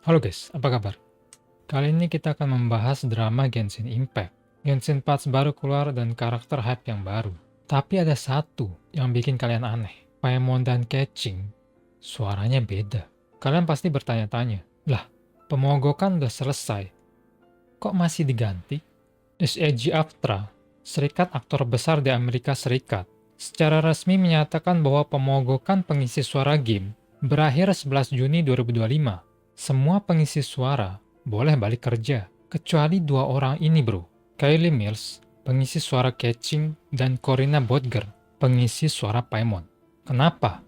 Halo guys, apa kabar? Kali ini kita akan membahas drama Genshin Impact. Genshin Patch baru keluar dan karakter hype yang baru. Tapi ada satu yang bikin kalian aneh. Paimon dan Keqing, suaranya beda. Kalian pasti bertanya-tanya, lah, pemogokan udah selesai, kok masih diganti? SAG-AFTRA, Serikat Aktor Besar di Amerika Serikat, secara resmi menyatakan bahwa pemogokan pengisi suara game berakhir 11 Juni 2025. Semua pengisi suara boleh balik kerja, kecuali dua orang ini bro. Kylie Mills, pengisi suara Keqing, dan Corina Botger, pengisi suara Paimon. Kenapa?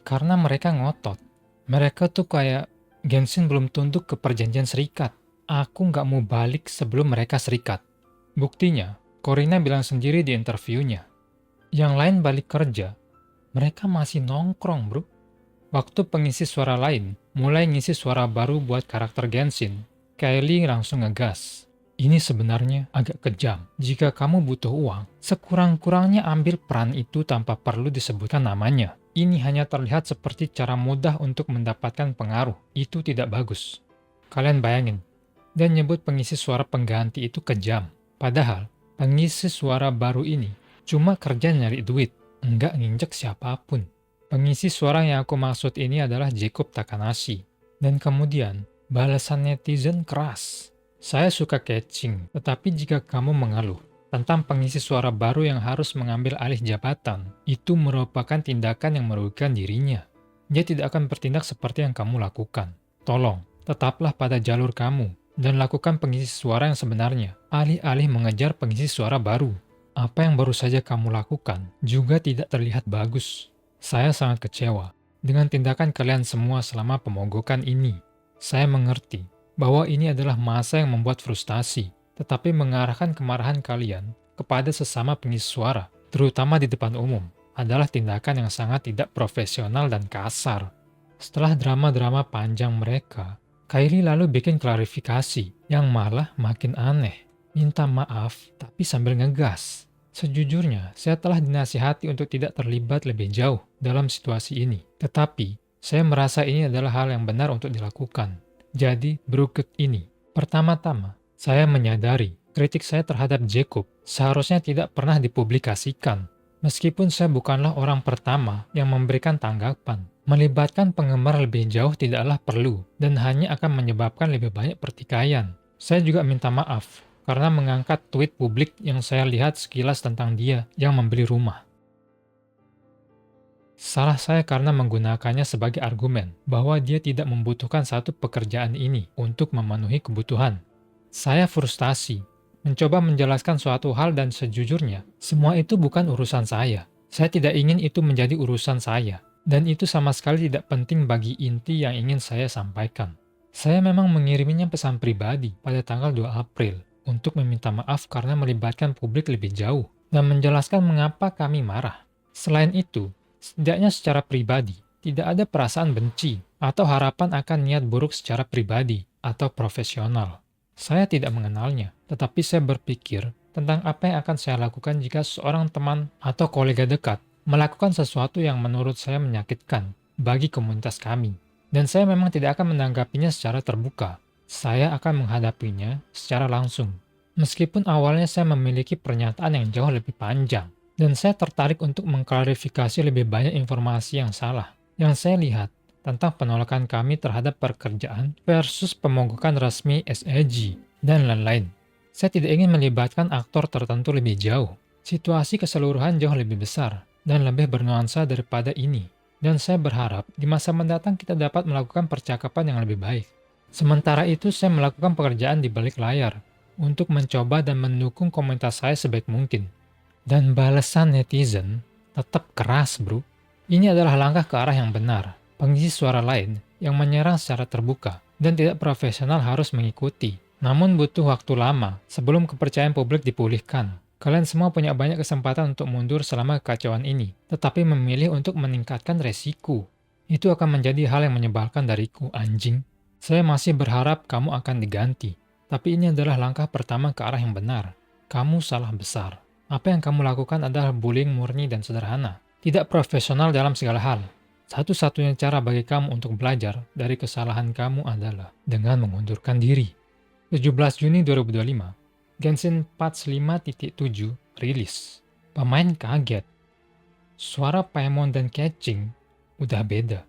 Karena mereka ngotot. Mereka tuh kayak, Genshin belum tunduk ke perjanjian serikat. Aku nggak mau balik sebelum mereka serikat. Buktinya, Corina bilang sendiri di interviewnya, yang lain balik kerja, mereka masih nongkrong bro. Waktu pengisi suara lain mulai ngisi suara baru buat karakter Genshin, Kylie langsung ngegas. Ini sebenarnya agak kejam. Jika kamu butuh uang, sekurang-kurangnya ambil peran itu tanpa perlu disebutkan namanya. Ini hanya terlihat seperti cara mudah untuk mendapatkan pengaruh. Itu tidak bagus. Kalian bayangin, dan nyebut pengisi suara pengganti itu kejam. Padahal, pengisi suara baru ini cuma kerja nyari duit, enggak nginjek siapapun. Pengisi suara yang aku maksud ini adalah Jacob Takanashi. Dan kemudian, balasan netizen keras. Saya suka Keqing, tetapi jika kamu mengeluh tentang pengisi suara baru yang harus mengambil alih jabatan, itu merupakan tindakan yang merugikan dirinya. Dia tidak akan bertindak seperti yang kamu lakukan. Tolong, tetaplah pada jalur kamu dan lakukan pengisi suara yang sebenarnya, alih-alih mengejar pengisi suara baru. Apa yang baru saja kamu lakukan juga tidak terlihat bagus. Saya sangat kecewa dengan tindakan kalian semua selama pemogokan ini. Saya mengerti bahwa ini adalah masa yang membuat frustasi, tetapi mengarahkan kemarahan kalian kepada sesama pengisi suara, terutama di depan umum, adalah tindakan yang sangat tidak profesional dan kasar. Setelah drama-drama panjang mereka, Kylie lalu bikin klarifikasi yang malah makin aneh. Minta maaf, tapi sambil ngegas. Sejujurnya, saya telah dinasihati untuk tidak terlibat lebih jauh dalam situasi ini. Tetapi, saya merasa ini adalah hal yang benar untuk dilakukan. Jadi, berikut ini. Pertama-tama, saya menyadari kritik saya terhadap Jacob seharusnya tidak pernah dipublikasikan. Meskipun saya bukanlah orang pertama yang memberikan tanggapan, melibatkan penggemar lebih jauh tidaklah perlu dan hanya akan menyebabkan lebih banyak pertikaian. Saya juga minta maaf karena mengangkat tweet publik yang saya lihat sekilas tentang dia yang membeli rumah. Salah saya karena menggunakannya sebagai argumen bahwa dia tidak membutuhkan satu pekerjaan ini untuk memenuhi kebutuhan. Saya frustasi, mencoba menjelaskan suatu hal dan sejujurnya, semua itu bukan urusan saya. Saya tidak ingin itu menjadi urusan saya. Dan itu sama sekali tidak penting bagi inti yang ingin saya sampaikan. Saya memang mengiriminya pesan pribadi pada tanggal 2 April untuk meminta maaf karena melibatkan publik lebih jauh dan menjelaskan mengapa kami marah. Selain itu, setidaknya secara pribadi, tidak ada perasaan benci atau harapan akan niat buruk secara pribadi atau profesional. Saya tidak mengenalnya, tetapi saya berpikir tentang apa yang akan saya lakukan jika seorang teman atau kolega dekat melakukan sesuatu yang menurut saya menyakitkan bagi komunitas kami. Dan saya memang tidak akan menanggapinya secara terbuka. Saya akan menghadapinya secara langsung. Meskipun awalnya saya memiliki pernyataan yang jauh lebih panjang, dan saya tertarik untuk mengklarifikasi lebih banyak informasi yang salah yang saya lihat tentang penolakan kami terhadap pekerjaan versus pemogokan resmi SAG, dan lain-lain. Saya tidak ingin melibatkan aktor tertentu lebih jauh. Situasi keseluruhan jauh lebih besar dan lebih bernuansa daripada ini. Dan saya berharap di masa mendatang kita dapat melakukan percakapan yang lebih baik. Sementara itu, saya melakukan pekerjaan di balik layar untuk mencoba dan mendukung komunitas saya sebaik mungkin. Dan balasan netizen tetap keras, bro. Ini adalah langkah ke arah yang benar. Pengisi suara lain yang menyerang secara terbuka dan tidak profesional harus mengikuti. Namun butuh waktu lama sebelum kepercayaan publik dipulihkan. Kalian semua punya banyak kesempatan untuk mundur selama kekacauan ini, tetapi memilih untuk meningkatkan resiko. Itu akan menjadi hal yang menyebalkan dariku, anjing. Saya masih berharap kamu akan diganti, tapi ini adalah langkah pertama ke arah yang benar. Kamu salah besar. Apa yang kamu lakukan adalah bullying murni dan sederhana, tidak profesional dalam segala hal. Satu-satunya cara bagi kamu untuk belajar dari kesalahan kamu adalah dengan mengundurkan diri. 17 Juni 2025, Genshin Patch 5.7 rilis. Pemain kaget. Suara Paimon dan Catching udah beda.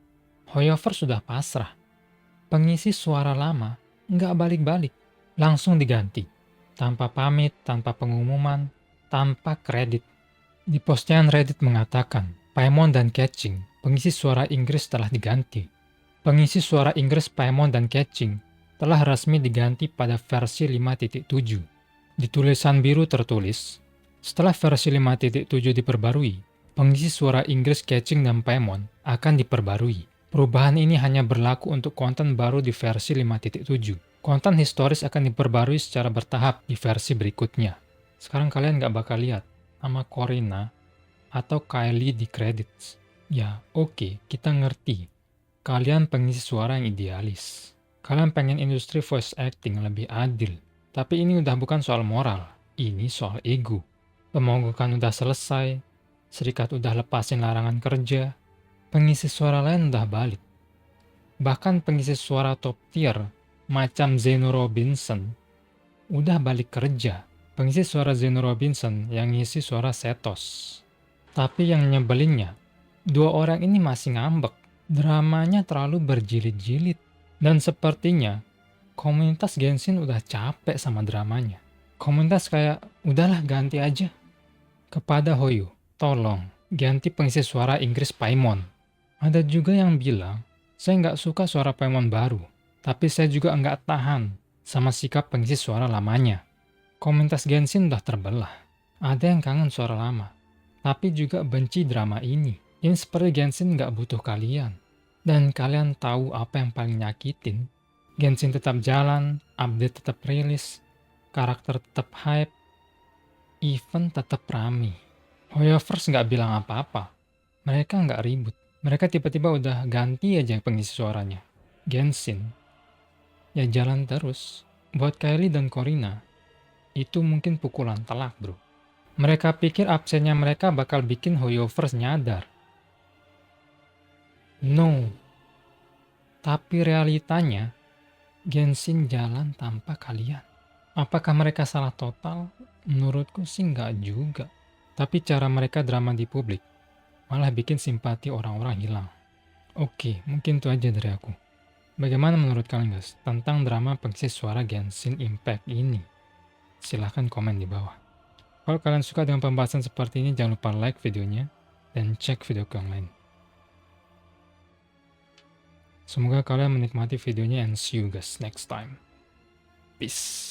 Hoyover sudah pasrah. Pengisi suara lama nggak balik-balik. Langsung diganti. Tanpa pamit, tanpa pengumuman, tanpa kredit. Di postingan Reddit mengatakan, Paimon dan Catching, pengisi suara Inggris telah diganti. Pengisi suara Inggris Paimon dan Catching telah resmi diganti pada versi 5.7. Di tulisan biru tertulis, setelah versi 5.7 diperbarui, pengisi suara Inggris Catching dan Paimon akan diperbarui. Perubahan ini hanya berlaku untuk konten baru di versi 5.7. Konten historis akan diperbarui secara bertahap di versi berikutnya. Sekarang kalian nggak bakal lihat nama Corina atau Kylie di credits. Ya, oke, kita ngerti. Kalian pengisi suara yang idealis. Kalian pengen industri voice acting lebih adil. Tapi ini udah bukan soal moral. Ini soal ego. Pemogokan udah selesai. Serikat udah lepasin larangan kerja. Pengisi suara lain udah balik. Bahkan pengisi suara top tier macam Zeno Robinson udah balik kerja. Pengisi suara Zeno Robinson yang ngisi suara Setos. Tapi yang nyebelinnya, dua orang ini masih ngambek. Dramanya terlalu berjilid-jilid. Dan sepertinya, komunitas Genshin udah capek sama dramanya. Komunitas kayak, udahlah ganti aja. Kepada Hoyo, tolong ganti pengisi suara Inggris Paimon. Ada juga yang bilang, saya nggak suka suara Paimon baru. Tapi saya juga nggak tahan sama sikap pengisi suara lamanya. Komunitas Genshin udah terbelah. Ada yang kangen suara lama, tapi juga benci drama ini. Ini seperti Genshin nggak butuh kalian. Dan kalian tahu apa yang paling nyakitin? Genshin tetap jalan, update tetap rilis, karakter tetap hype, event tetap rame. Hoyoverse nggak bilang apa-apa. Mereka nggak ribut. Mereka tiba-tiba udah ganti aja pengisi suaranya. Genshin, ya jalan terus. Buat Kylie dan Corina, itu mungkin pukulan telak, bro. Mereka pikir absennya mereka bakal bikin Hoyoverse nyadar. No. Tapi realitanya, Genshin jalan tanpa kalian. Apakah mereka salah total? Menurutku sih nggak juga. Tapi cara mereka drama di publik malah bikin simpati orang-orang hilang. Oke, mungkin itu aja dari aku. Bagaimana menurut kalian guys tentang drama pengisi suara Genshin Impact ini? Silahkan komen di bawah. Kalau kalian suka dengan pembahasan seperti ini, jangan lupa like videonya dan cek videoku yang lain. Semoga kalian menikmati videonya and see you guys next time. Peace.